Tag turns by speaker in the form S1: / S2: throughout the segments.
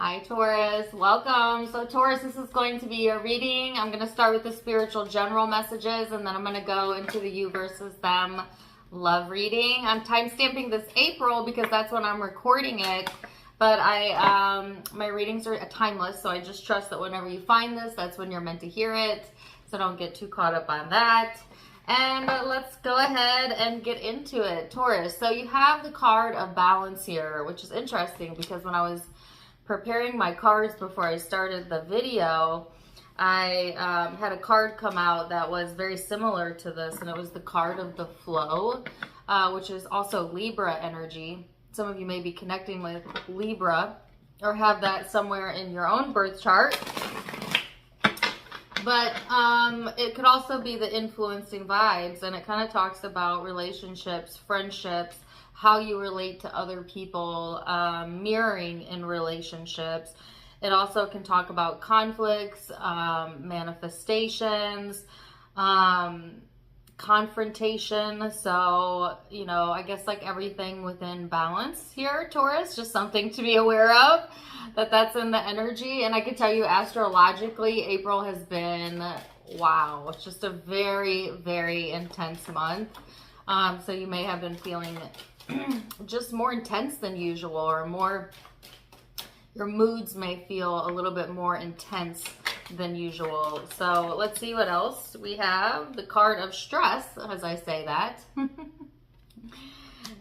S1: Hi Taurus, welcome. So Taurus, this is going to be your reading. I'm going to start with the spiritual general messages and then I'm going to go into the you versus them love reading. I'm time stamping this April because that's when I'm recording it. But my readings are timeless, so I just trust that whenever you find this, that's when you're meant to hear it. So don't get too caught up on that. And let's go ahead and get into it. Taurus, so you have the card of balance here, which is interesting because when I was preparing my cards before I started the video, I had a card come out that was very similar to this, and it was the card of the flow, which is also Libra energy. Some of you may be connecting with Libra or have that somewhere in your own birth chart. But it could also be the influencing vibes, and it kind of talks about relationships, friendships, how you relate to other people, mirroring in relationships. It also can talk about conflicts, manifestations, confrontation. So, you know, I guess like everything within balance here, Taurus, just something to be aware of, that's in the energy. And I can tell you astrologically, April has been, wow, it's just a very, very intense month. So you may have been feeling just more intense than usual, or more, your moods may feel a little bit more intense than usual. So let's see what else we have. The card of stress, as I say that.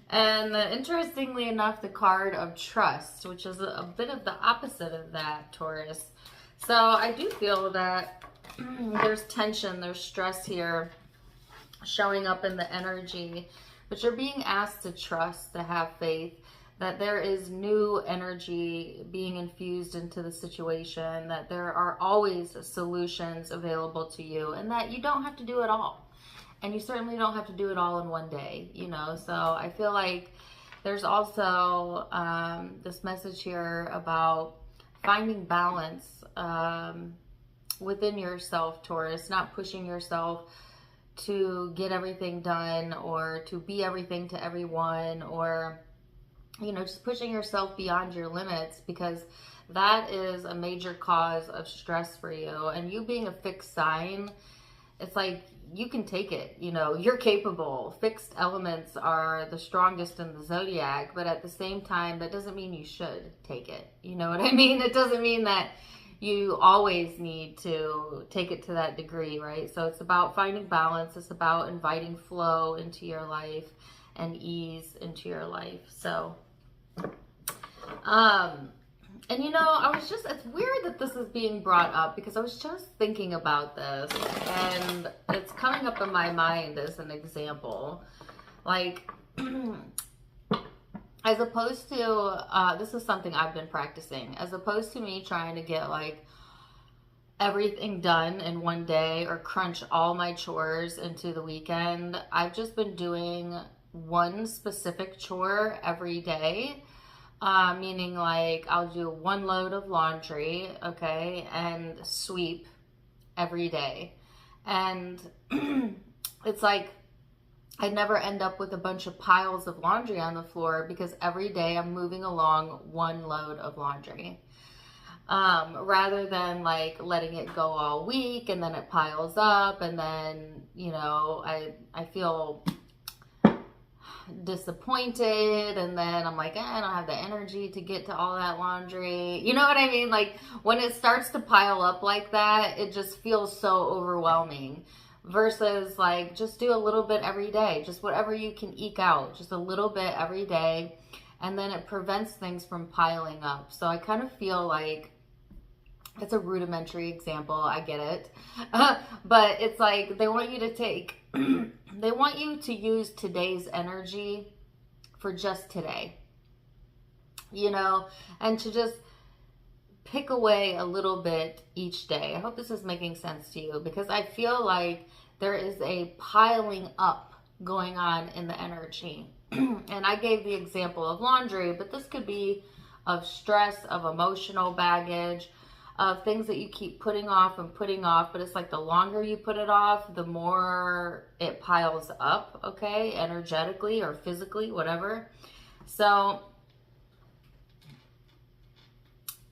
S1: And interestingly enough, the card of trust, which is a bit of the opposite of that, Taurus. So I do feel that there's tension, there's stress here showing up in the energy, but you're being asked to trust, to have faith, that there is new energy being infused into the situation, that there are always solutions available to you, and that you don't have to do it all. And you certainly don't have to do it all in one day, you know? So I feel like there's also this message here about finding balance within yourself, Taurus, not pushing yourself to get everything done or to be everything to everyone, or, you know, just pushing yourself beyond your limits, because that is a major cause of stress for you. And you being a fixed sign, it's like you can take it, you know, you're capable. Fixed elements are the strongest in the zodiac, but at the same time, that doesn't mean you should take it. You know what I mean? It doesn't mean that you always need to take it to that degree, right? So it's about finding balance. It's about inviting flow into your life and ease into your life. So, and you know, it's weird that this is being brought up because I was just thinking about this and it's coming up in my mind as an example. Like, as opposed to, this is something I've been practicing, as opposed to me trying to get like everything done in one day or crunch all my chores into the weekend, I've just been doing one specific chore every day. Meaning like I'll do one load of laundry, okay, and sweep every day. And it's like I never end up with a bunch of piles of laundry on the floor because every day I'm moving along one load of laundry. Rather than like letting it go all week and then it piles up and then, you know, I feel disappointed and then I'm like, I don't have the energy to get to all that laundry. You know what I mean? Like when it starts to pile up like that, it just feels so overwhelming. Versus like just do a little bit every day, just whatever you can eke out, just a little bit every day, and then it prevents things from piling up. So I kind of feel like it's a rudimentary example, I get it, but it's like they want you to take they want you to use today's energy for just today, you know, and to just pick away a little bit each day. I hope this is making sense to you because I feel like there is a piling up going on in the energy. And I gave the example of laundry, but this could be of stress, of emotional baggage, of things that you keep putting off, but it's like the longer you put it off, the more it piles up, okay, energetically or physically, whatever. So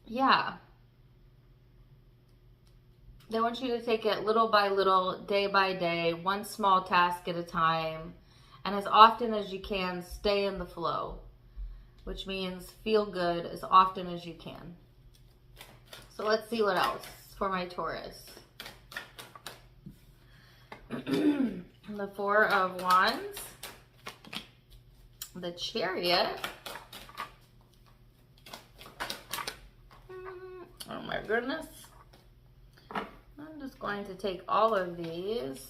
S1: yeah, they want you to take it little by little, day by day, one small task at a time. And as often as you can, stay in the flow, which means feel good as often as you can. So let's see what else for my Taurus. The Four of Wands, the Chariot. Oh my goodness. I'm just going to take all of these.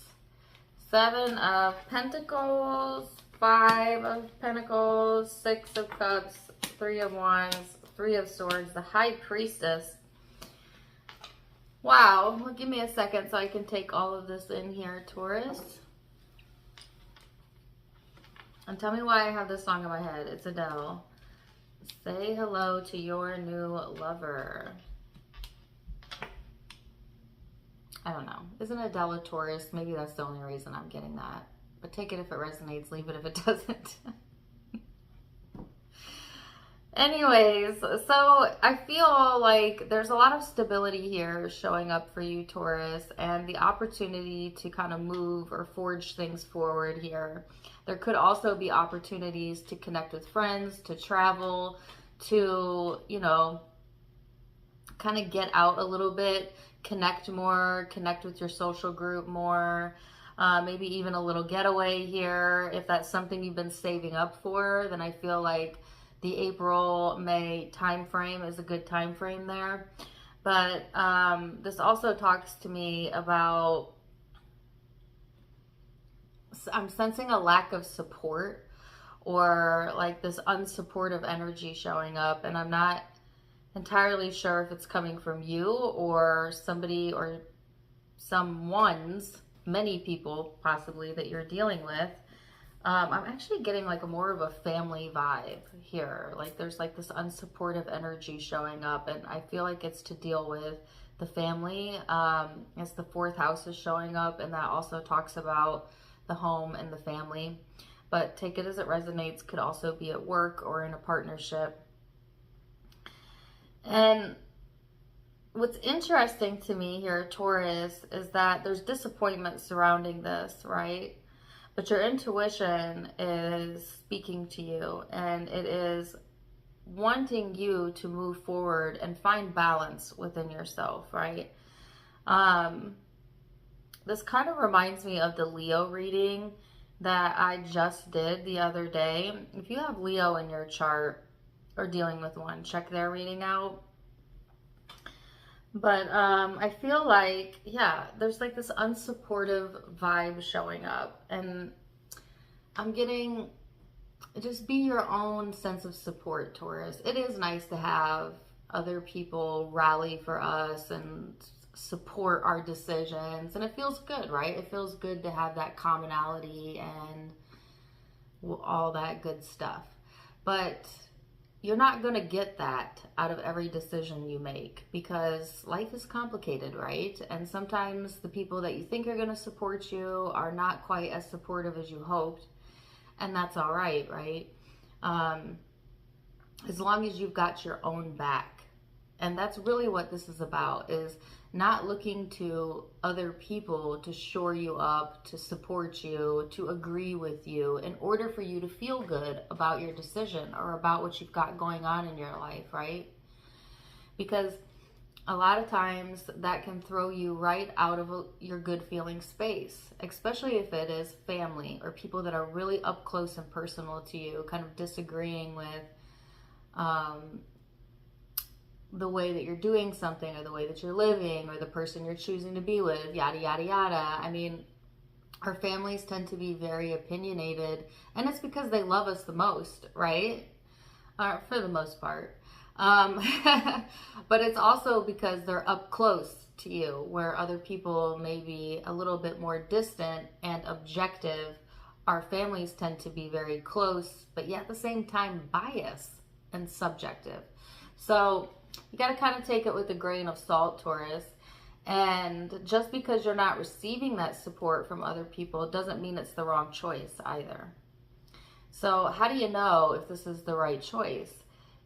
S1: Seven of Pentacles, Five of Pentacles, Six of Cups, Three of Wands, Three of Swords, the High Priestess. Wow, well, give me a second so I can take all of this in here, Taurus. And tell me why I have this song in my head. It's Adele. Say hello to your new lover. I don't know. Isn't Adele a Taurus? Maybe that's the only reason I'm getting that. But take it if it resonates, leave it if it doesn't. Anyways, so I feel like there's a lot of stability here showing up for you, Taurus, and the opportunity to kind of move or forge things forward here. There could also be opportunities to connect with friends, to travel, to, you know, kind of get out a little bit, connect more, connect with your social group more, maybe even a little getaway here. If that's something you've been saving up for, then I feel like the April-May time frame is a good time frame there. But this also talks to me about, I'm sensing a lack of support, or like this unsupportive energy showing up, and I'm not entirely sure if it's coming from you or somebody or someone's, many people possibly that you're dealing with. I'm actually getting like a more of a family vibe here. Like there's like this unsupportive energy showing up, and I feel like it's to deal with the family. As the fourth house is showing up, and that also talks about the home and the family. But take it as it resonates, could also be at work or in a partnership. And what's interesting to me here, Taurus, is that there's disappointment surrounding this, right? But your intuition is speaking to you, and it is wanting you to move forward and find balance within yourself, right? This kind of reminds me of the Leo reading that I just did the other day. If you have Leo in your chart or dealing with one, check their reading out. But I feel like, yeah, there's like this unsupportive vibe showing up. And I'm getting, just be your own sense of support, Taurus. It is nice to have other people rally for us and support our decisions. And it feels good, right? It feels good to have that commonality and all that good stuff. But you're not going to get that out of every decision you make, because life is complicated, right? And sometimes the people that you think are going to support you are not quite as supportive as you hoped. And that's all right, right? As long as you've got your own back. And that's really what this is about, is not looking to other people to shore you up, to support you, to agree with you in order for you to feel good about your decision or about what you've got going on in your life, right? Because a lot of times that can throw you right out of your good feeling space, especially if it is family or people that are really up close and personal to you, kind of disagreeing with the way that you're doing something, or the way that you're living, or the person you're choosing to be with, yada, yada, yada. I mean, our families tend to be very opinionated, and it's because they love us the most, right? For the most part. But it's also because they're up close to you, where other people may be a little bit more distant and objective. Our families tend to be very close, but yet at the same time biased and subjective. So you got to kind of take it with a grain of salt, Taurus. And just because you're not receiving that support from other people doesn't mean it's the wrong choice either. So how do you know if this is the right choice?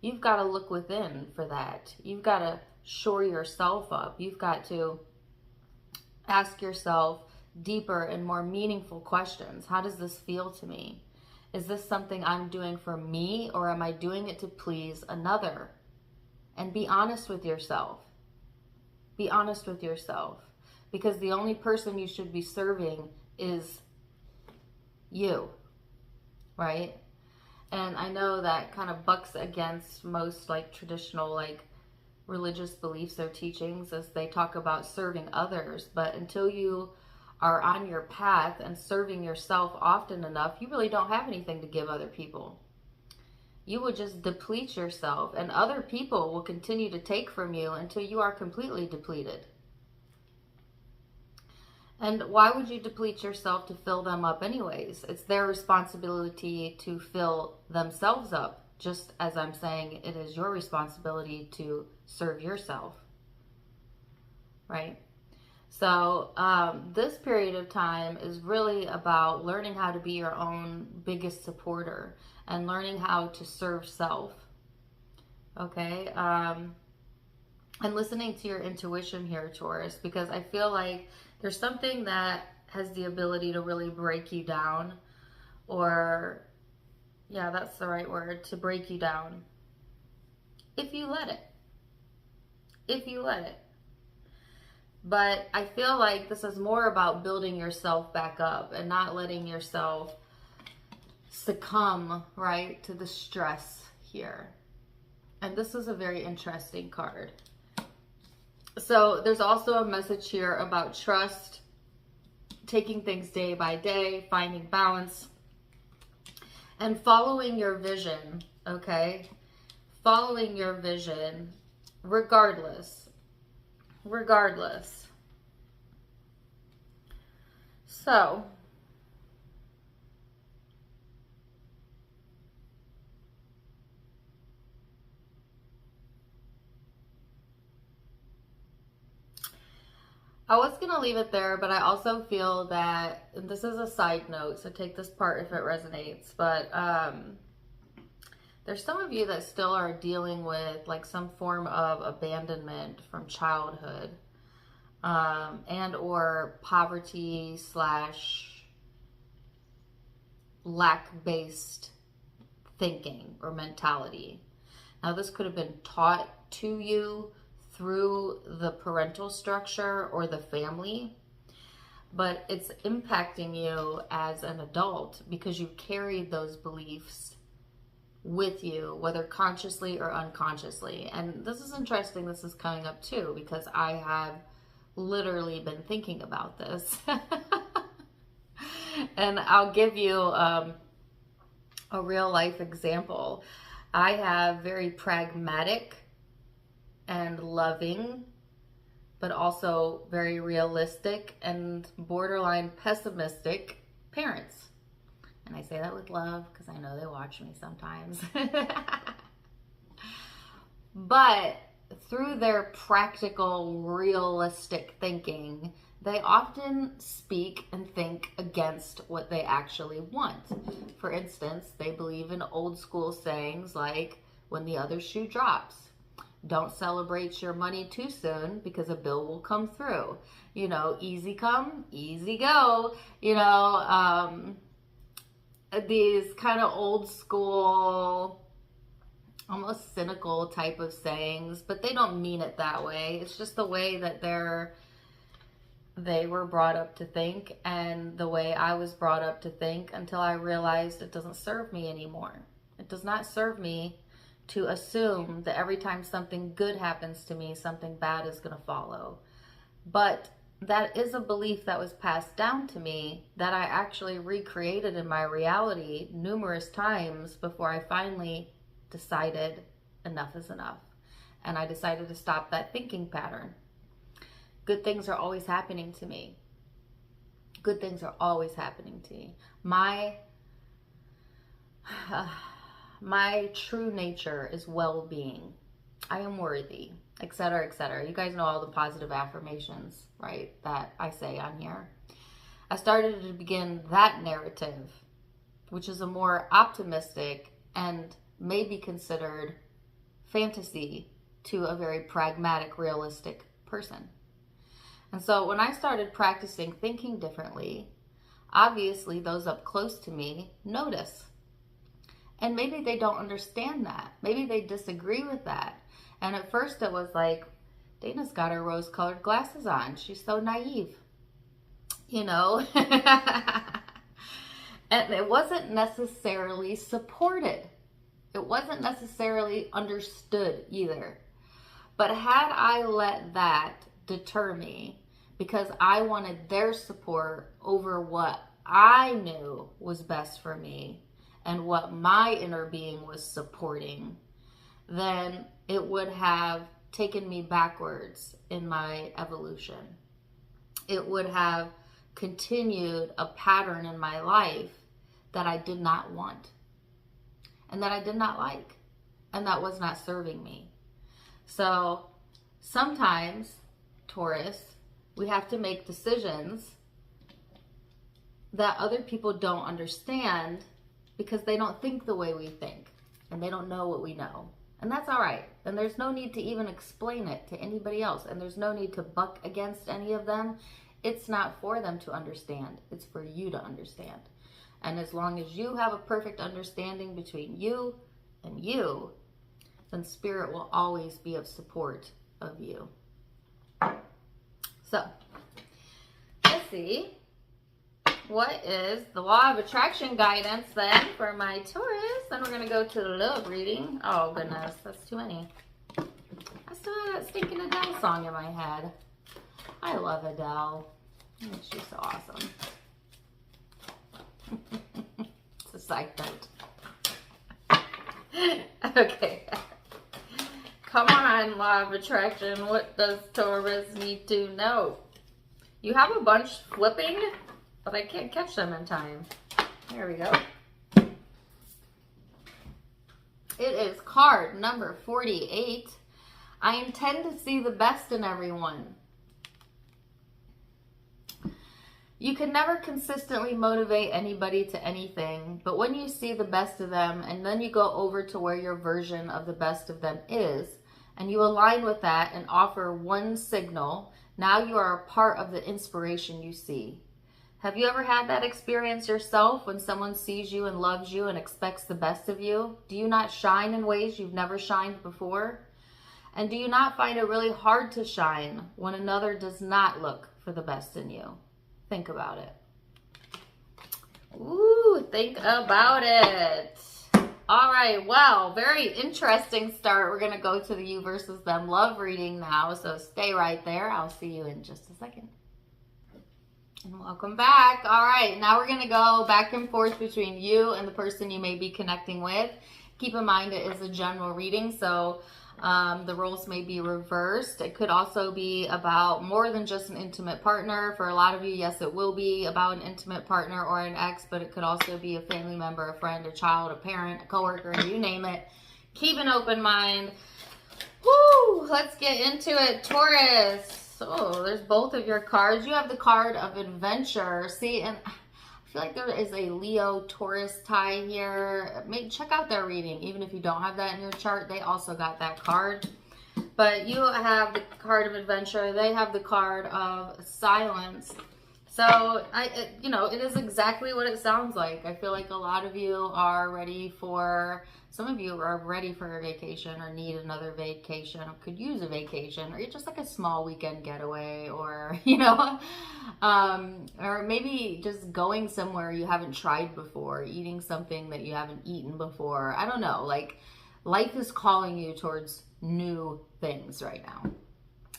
S1: you've got to look within for that. You've got to shore yourself up. You've got to ask yourself deeper and more meaningful questions. How does this feel to me? Is this something I'm doing for me, or am I doing it to please another? And be honest with yourself. Be honest with yourself. Because the only person you should be serving is you, right? And I know that kind of bucks against most like traditional like religious beliefs or teachings as they talk about serving others. But until you are on your path and serving yourself often enough, you really don't have anything to give other people. You will just deplete yourself, and other people will continue to take from you until you are completely depleted. And why would you deplete yourself to fill them up anyways? It's their responsibility to fill themselves up, just as I'm saying it is your responsibility to serve yourself, right? So this period of time is really about learning how to be your own biggest supporter and learning how to serve self, okay? And listening to your intuition here, Taurus, because I feel like there's something that has the ability to really break you down, or, yeah, that's the right word, to break you down, if you let it. If you let it. But I feel like this is more about building yourself back up and not letting yourself succumb, right, to the stress here. And this is a very interesting card. So there's also a message here about trust, taking things day by day, finding balance, and following your vision, okay? Following your vision regardless. So, I was going to leave it there, but I also feel that, and this is a side note, so take this part if it resonates, but there's some of you that still are dealing with like some form of abandonment from childhood, and or poverty / lack-based thinking or mentality. Now this could have been taught to you through the parental structure or the family, but it's impacting you as an adult because you carried those beliefs with you, whether consciously or unconsciously. And this is interesting, this is coming up too, because I have literally been thinking about this. And I'll give you a real life example. I have very pragmatic and loving, but also very realistic and borderline pessimistic parents. And I say that with love because I know they watch me sometimes. But through their practical, realistic thinking, they often speak and think against what they actually want. For instance, they believe in old school sayings like, when the other shoe drops. Don't celebrate your money too soon because a bill will come through. You know, easy come, easy go. You know, these kind of old school, almost cynical type of sayings, but they don't mean it that way. It's just the way that they were brought up to think, and the way I was brought up to think, until I realized it doesn't serve me anymore. It does not serve me to assume that every time something good happens to me, something bad is going to follow. But that is a belief that was passed down to me that I actually recreated in my reality numerous times before I finally decided enough is enough. And I decided to stop that thinking pattern. Good things are always happening to me. Good things are always happening to me. My true nature is well-being. I am worthy, etc., etc. You guys know all the positive affirmations, right, that I say on here. I started to begin that narrative, which is a more optimistic and may be considered fantasy to a very pragmatic, realistic person. And so when I started practicing thinking differently, obviously those up close to me notice. And maybe they don't understand that. Maybe they disagree with that. And at first it was like, Dana's got her rose-colored glasses on. She's so naive, you know? And it wasn't necessarily supported. It wasn't necessarily understood either. But had I let that deter me because I wanted their support over what I knew was best for me and what my inner being was supporting, then it would have taken me backwards in my evolution. It would have continued a pattern in my life that I did not want and that I did not like and that was not serving me. So sometimes, Taurus, we have to make decisions that other people don't understand because they don't think the way we think and they don't know what we know. And that's all right. And there's no need to even explain it to anybody else. And there's no need to buck against any of them. It's not for them to understand. It's for you to understand. And as long as you have a perfect understanding between you and you, then Spirit will always be of support of you. So, let's see. What is the law of attraction guidance then for my Taurus? Then we're going to go to the love reading. Oh, goodness. That's too many. I still have that stinking Adele song in my head. I love Adele. She's so awesome. It's a side note. Okay. Come on, law of attraction. What does Taurus need to know? You have a bunch flipping, but I can't catch them in time. There we go. It is card number 48. I intend to see the best in everyone. You can never consistently motivate anybody to anything, but when you see the best of them and then you go over to where your version of the best of them is, and you align with that and offer one signal, now you are a part of the inspiration you see. Have you ever had that experience yourself when someone sees you and loves you and expects the best of you? Do you not shine in ways you've never shined before? And do you not find it really hard to shine when another does not look for the best in you? Think about it. Ooh, think about it. All right, well, very interesting start. We're going to go to the you versus them love reading now, so stay right there. I'll see you in just a second. And welcome back. All right, now we're going to go back and forth between you and the person you may be connecting with. Keep in mind it is a general reading, so the roles may be reversed. It could also be about more than just an intimate partner. For a lot of you, yes, it will be about an intimate partner or an ex, but it could also be a family member, a friend, a child, a parent, a coworker, you name it. Keep an open mind. Woo! Let's get into it, Taurus. Oh, there's both of your cards. You have the card of adventure. See, and I feel like there is a Leo-Taurus tie here. Maybe check out their reading. Even if you don't have that in your chart, they also got that card. But you have the card of adventure. They have the card of silence. So, it is exactly what it sounds like. I feel like a lot of you are ready for, some of you are ready for a vacation or need another vacation or could use a vacation or just like a small weekend getaway or, or maybe just going somewhere you haven't tried before, eating something that you haven't eaten before. I don't know, like life is calling you towards new things right now.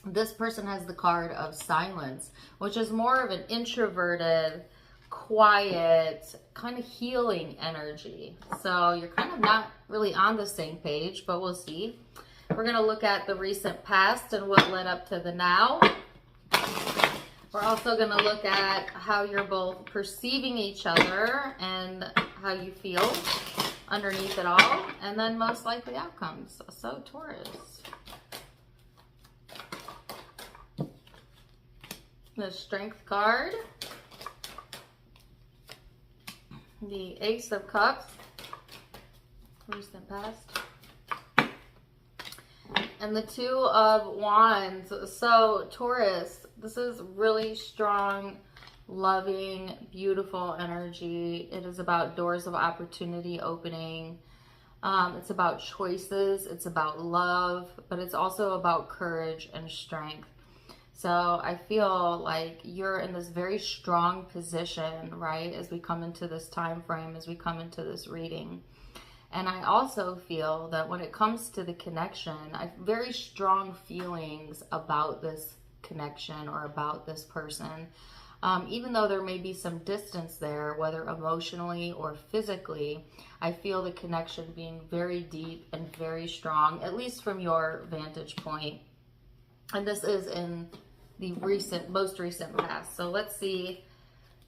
S1: This person has the card of silence, which is more of an introverted, quiet, kind of healing energy. So you're kind of not really on the same page, but we'll see. We're going to look at the recent past and what led up to the now. We're also going to look at how you're both perceiving each other and how you feel underneath it all, and then most likely outcomes. So Taurus. The Strength card, the Ace of Cups, recent past, And the Two of Wands. So Taurus, this is really strong, loving, beautiful energy. It is about doors of opportunity opening. It's about choices. It's about love, but it's also about courage and strength. So I feel like you're in this very strong position, right? As we come into this time frame, as we come into this reading. And I also feel that when it comes to the connection, I have very strong feelings about this connection or about this person. Even though there may be some distance there, whether emotionally or physically, I feel the connection being very deep and very strong, at least from your vantage point. And this is in the most recent past. So let's see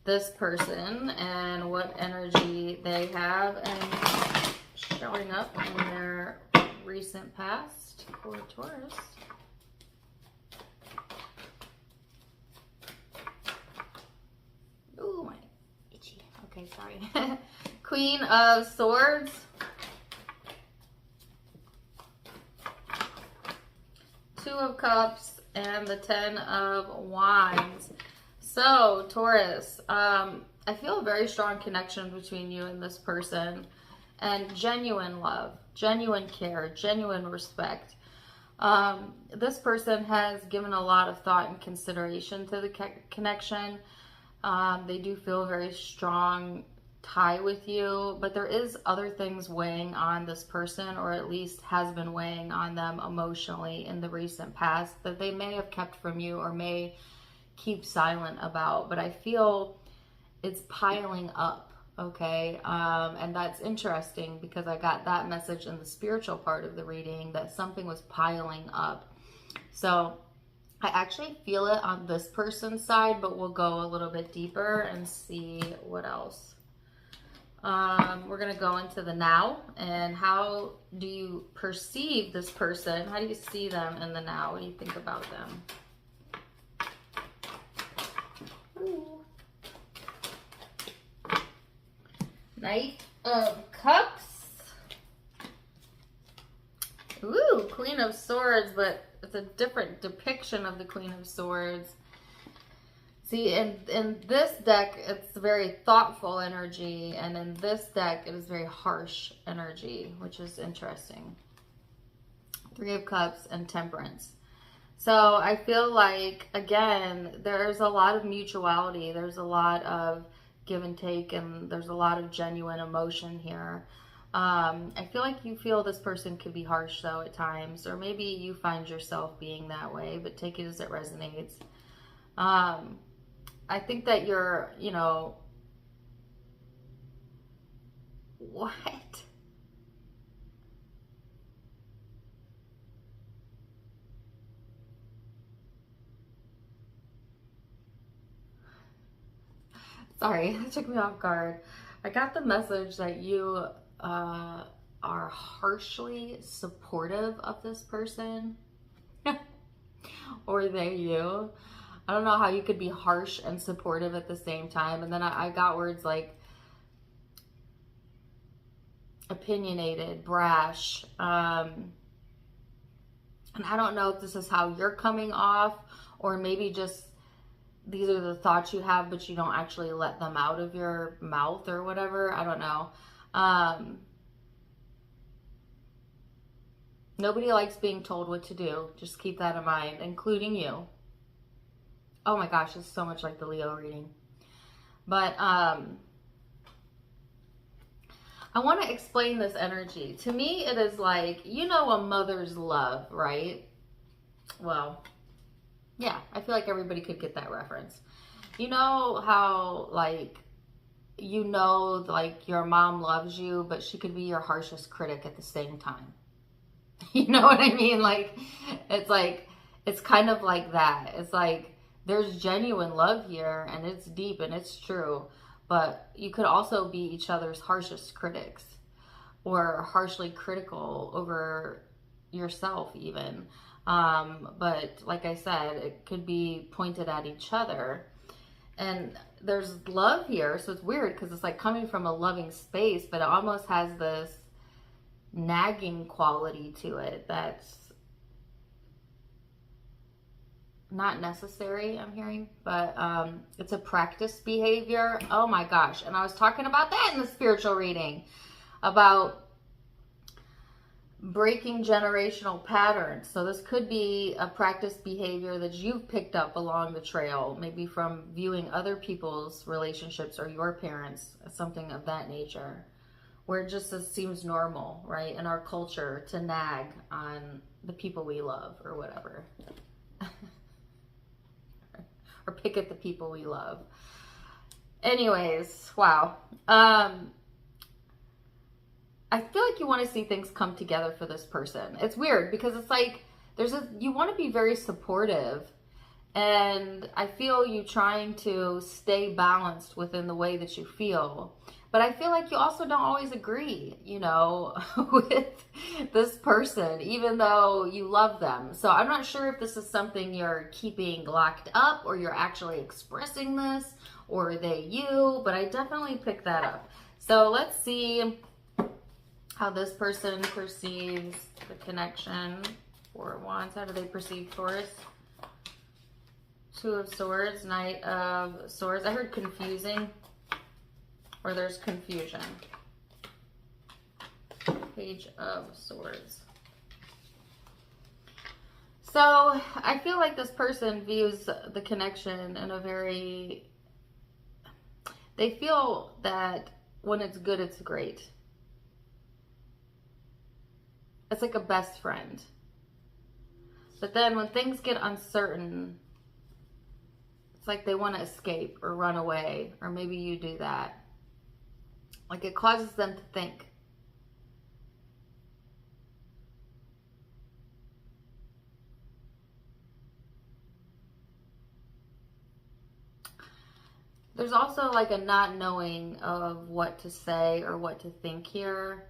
S1: this person and what energy they have and showing up in their recent past for Taurus. Ooh, my itchy. Okay, sorry. Queen of Swords. Two of Cups and the Ten of Wands. So, Taurus, I feel a very strong connection between you and this person. And genuine love, genuine care, genuine respect. This person has given a lot of thought and consideration to the connection. They do feel a very strong tie with you, but there is other things weighing on this person, or at least has been weighing on them emotionally in the recent past that they may have kept from you or may keep silent about. But I feel it's piling up. Okay, and that's interesting because I got that message in the spiritual part of the reading that something was piling up. So I actually feel it on this person's side, but we'll go a little bit deeper and see what else. We're going to go into the now, and how do you perceive this person? How do you see them in the now? What do you think about them? Ooh. Knight of Cups. Ooh, Queen of Swords, but it's a different depiction of the Queen of Swords. See, in this deck, it's very thoughtful energy, and in this deck, it is very harsh energy, which is interesting. Three of Cups and Temperance. So I feel like, again, there's a lot of mutuality. There's a lot of give and take, and there's a lot of genuine emotion here. I feel like you feel this person could be harsh though at times, or maybe you find yourself being that way, but take it as it resonates. I think that you're, you know, what? Sorry, that took me off guard. I got the message that you are harshly supportive of this person. Or they you. I don't know how you could be harsh and supportive at the same time. And then I got words like opinionated, brash. And I don't know if this is how you're coming off, or maybe just these are the thoughts you have, but you don't actually let them out of your mouth or whatever. I don't know. Nobody likes being told what to do. Just keep that in mind, including you. Oh my gosh, it's so much like the Leo reading. But I want to explain this energy. To me, it is like, you know, a mother's love, right? Well, yeah, I feel like everybody could get that reference. You know how, like, you know, like your mom loves you, but she could be your harshest critic at the same time. You know what I mean? Like, it's kind of like that. It's like, there's genuine love here, and it's deep and it's true, but you could also be each other's harshest critics, or harshly critical over yourself even. But like I said, it could be pointed at each other. And there's love here, so it's weird because it's like coming from a loving space, but it almost has this nagging quality to it that's not necessary, I'm hearing, but it's a practice behavior. Oh my gosh. And I was talking about that in the spiritual reading, about breaking generational patterns. So this could be a practice behavior that you've picked up along the trail, maybe from viewing other people's relationships or your parents, something of that nature, where it just seems normal, right, in our culture to nag on the people we love or whatever. Or pick at the people we love. Anyways, wow. I feel like you want to see things come together for this person. It's weird because it's like you want to be very supportive, and I feel you trying to stay balanced within the way that you feel. But I feel like you also don't always agree, you know, with this person, even though you love them. So I'm not sure if this is something you're keeping locked up, or you're actually expressing this, or they you, but I definitely pick that up. So let's see how this person perceives the connection. Four of Wands, how do they perceive Taurus? Two of Swords, Knight of Swords. I heard confusing, or there's confusion. Page of Swords. So I feel like this person views the connection in a very, they feel that when it's good, it's great. It's like a best friend. But then when things get uncertain, it's like they want to escape or run away, or maybe you do that. Like it causes them to think. There's also like a not knowing of what to say or what to think here.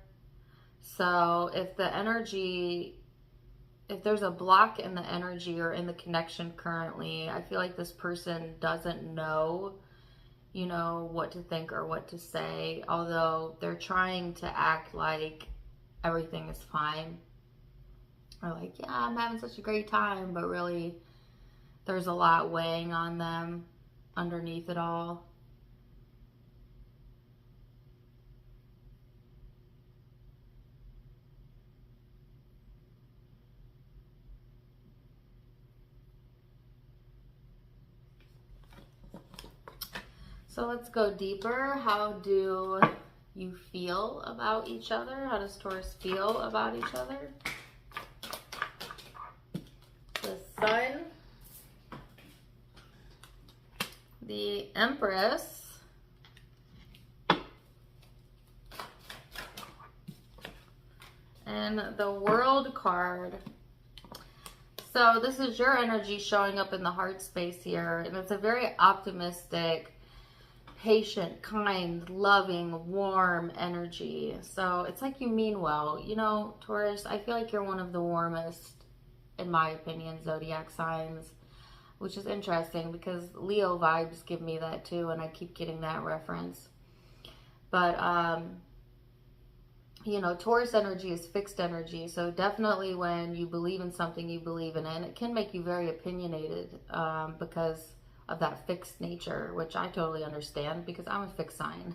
S1: So if the energy, if there's a block in the energy or in the connection currently, I feel like this person doesn't know, you know, what to think or what to say, although they're trying to act like everything is fine. Or like, yeah, I'm having such a great time, but really there's a lot weighing on them underneath it all. So let's go deeper. How do you feel about each other? How does Taurus feel about each other? The Sun, the Empress, and the World card. So this is your energy showing up in the heart space here, and it's a very optimistic, patient, kind, loving, warm energy. So it's like you mean well. You know, Taurus, I feel like you're one of the warmest, in my opinion, zodiac signs, which is interesting because Leo vibes give me that too, and I keep getting that reference. But, you know, Taurus energy is fixed energy. So definitely when you believe in something you believe in, it can make you very opinionated because of that fixed nature, which I totally understand because I'm a fixed sign.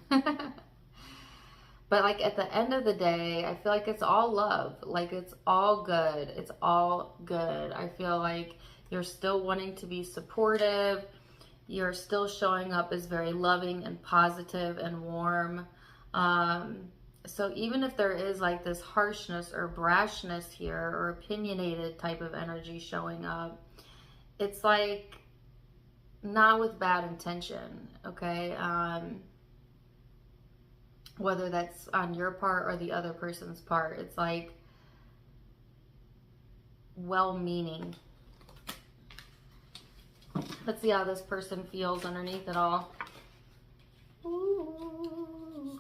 S1: But like at the end of the day, I feel like it's all love. Like it's all good. It's all good. I feel like you're still wanting to be supportive. You're still showing up as very loving and positive and warm. So even if there is like this harshness or brashness here or opinionated type of energy showing up, it's like not with bad intention, okay? Whether that's on your part or the other person's part, it's like well-meaning. Let's see how this person feels underneath it all. Ooh.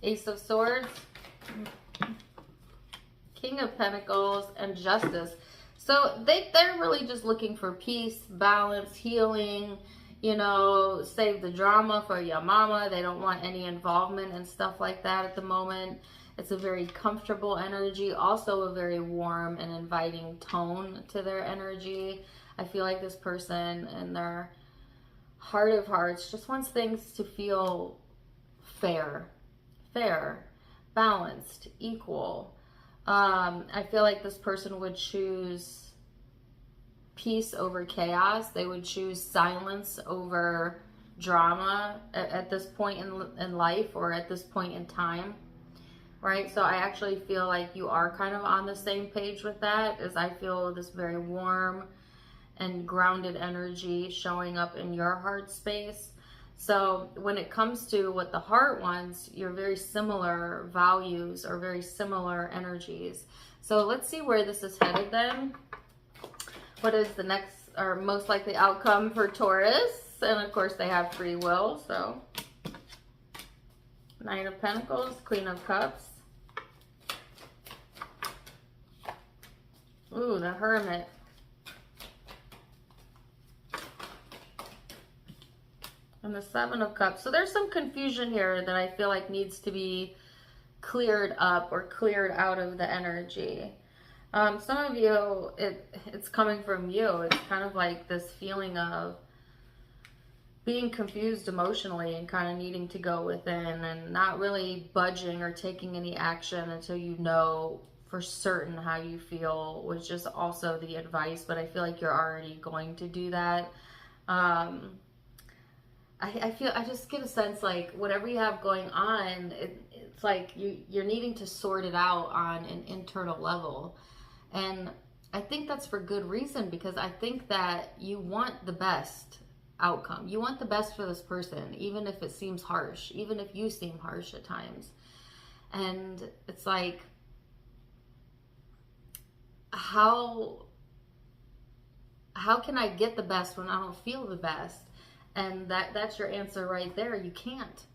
S1: Ace of Swords, King of Pentacles, and Justice. So they're really just looking for peace, balance, healing, you know, save the drama for your mama. They don't want any involvement and stuff like that at the moment. It's a very comfortable energy, also a very warm and inviting tone to their energy. I feel like this person in their heart of hearts just wants things to feel fair, balanced, equal. I feel like this person would choose peace over chaos. They would choose silence over drama at this point in life, or at this point in time, right? So I actually feel like you are kind of on the same page with that, as I feel this very warm and grounded energy showing up in your heart space. So when it comes to what the heart wants, you're very similar values or very similar energies. So let's see where this is headed then. What is the next or most likely outcome for Taurus? And of course they have free will. So Knight of Pentacles, Queen of Cups. Ooh, the Hermit. And the Seven of Cups. So there's some confusion here that I feel like needs to be cleared up or cleared out of the energy. Some of you, it's coming from you. It's kind of like this feeling of being confused emotionally and kind of needing to go within and not really budging or taking any action until you know for certain how you feel, which is also the advice, but I feel like you're already going to do that. I just get a sense like whatever you have going on, it's like you're needing to sort it out on an internal level. And I think that's for good reason, because I think that you want the best outcome. You want the best for this person, even if it seems harsh, even if you seem harsh at times. And it's like, how can I get the best when I don't feel the best? And that's your answer right there. You can't.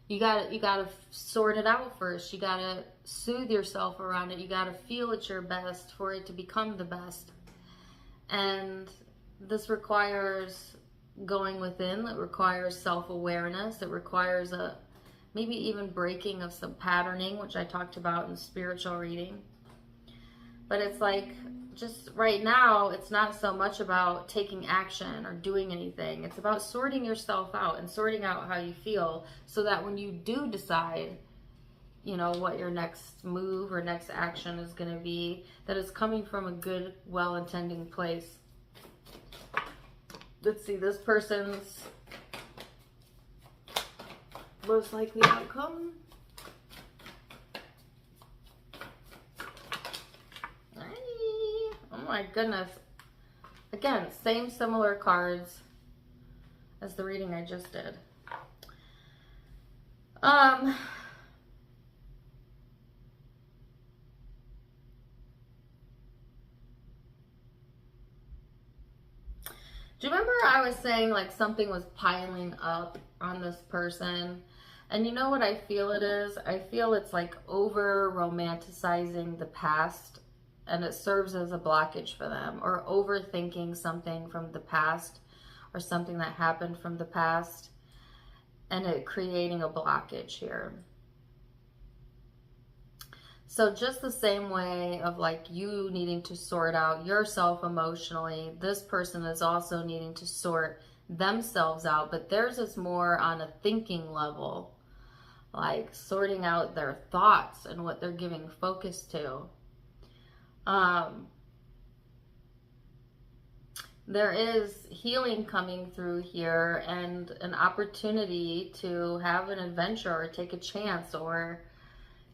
S1: You gotta sort it out first. You gotta soothe yourself around it. You gotta feel at your best for it to become the best. And this requires going within. It requires self-awareness. It requires maybe even breaking of some patterning, which I talked about in spiritual reading. But it's like, just right now, it's not so much about taking action or doing anything. It's about sorting yourself out and sorting out how you feel, so that when you do decide, you know, what your next move or next action is going to be, that it's coming from a good, well-intending place. Let's see, this person's most likely outcome. Oh my goodness. Again, same similar cards as the reading I just did. Do you remember I was saying like something was piling up on this person? And you know what I feel it is? I feel it's like over romanticizing the past, and it serves as a blockage for them, or overthinking something from the past or something that happened from the past, and it creating a blockage here. So just the same way of like you needing to sort out yourself emotionally, this person is also needing to sort themselves out, but theirs is more on a thinking level, like sorting out their thoughts and what they're giving focus to. There is healing coming through here, and an opportunity to have an adventure or take a chance, or,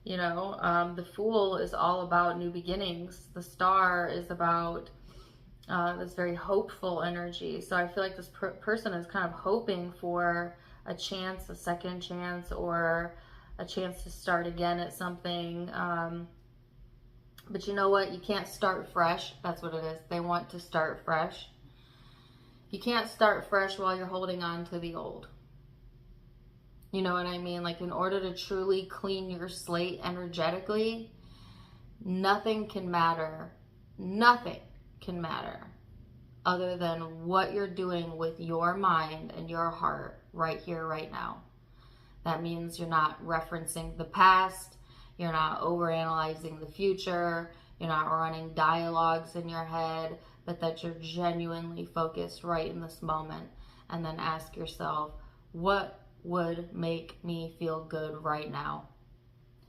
S1: you know, the Fool is all about new beginnings. The Star is about this very hopeful energy. So I feel like this person is kind of hoping for a chance, a second chance, or a chance to start again at something. But you know what? You can't start fresh. That's what it is. They want to start fresh. You can't start fresh while you're holding on to the old. You know what I mean? Like, in order to truly clean your slate energetically, nothing can matter. Nothing can matter other than what you're doing with your mind and your heart right here, right now. That means you're not referencing the past. You're not overanalyzing the future. You're not running dialogues in your head, but that you're genuinely focused right in this moment. And then ask yourself, what would make me feel good right now?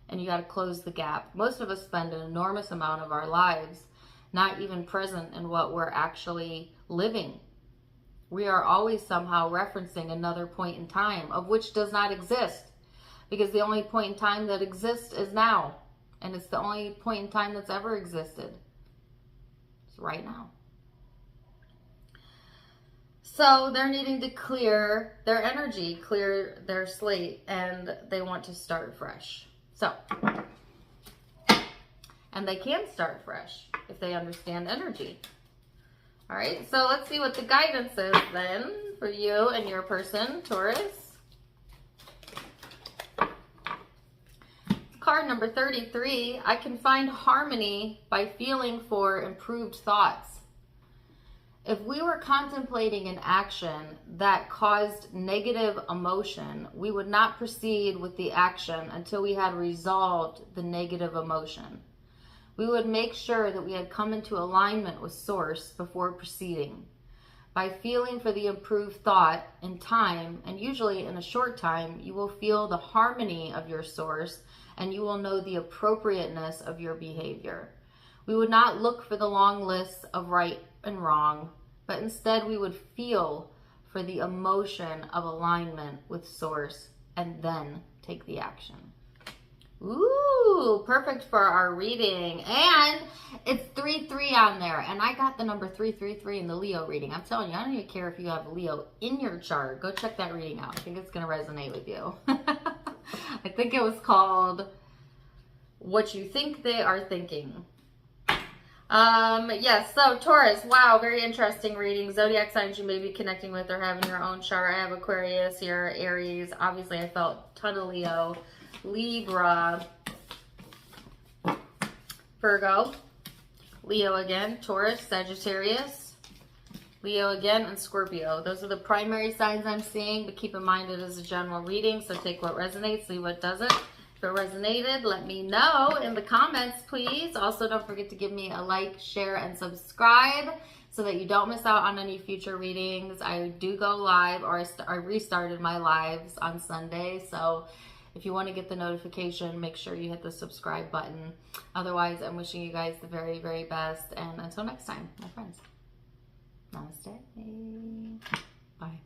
S1: And you got to close the gap. Most of us spend an enormous amount of our lives not even present in what we're actually living. We are always somehow referencing another point in time, of which does not exist, because the only point in time that exists is now, and it's the only point in time that's ever existed. It's right now. So they're needing to clear their energy, clear their slate, and they want to start fresh. So, and they can start fresh if they understand energy. All right, so let's see what the guidance is then for you and your person, Taurus. Card number 33, I can find harmony by feeling for improved thoughts. If we were contemplating an action that caused negative emotion, we would not proceed with the action until we had resolved the negative emotion. We would make sure that we had come into alignment with Source before proceeding. By feeling for the improved thought in time, and usually in a short time, you will feel the harmony of your Source, and you will know the appropriateness of your behavior. We would not look for the long lists of right and wrong, but instead we would feel for the emotion of alignment with Source and then take the action. Ooh, perfect for our reading. And it's 3-3 on there. And I got the number 333 in the Leo reading. I'm telling you, I don't even care if you have Leo in your chart. Go check that reading out. I think it's going to resonate with you. I think it was called What You Think They Are Thinking. Yes, so Taurus, wow, very interesting reading. Zodiac signs you may be connecting with or having your own chart. I have Aquarius here, Aries. Obviously, I felt a ton of Leo. Libra, Virgo, Leo again, Taurus, Sagittarius, Leo again, and Scorpio. Those are the primary signs I'm seeing, but keep in mind it is a general reading, so take what resonates, leave what doesn't. If it resonated, let me know in the comments, please. Also, don't forget to give me a like, share, and subscribe so that you don't miss out on any future readings. I do go live, or I restarted my lives on Sunday, so if you want to get the notification, make sure you hit the subscribe button. Otherwise, I'm wishing you guys the very, very best. And until next time, my friends, namaste. Bye.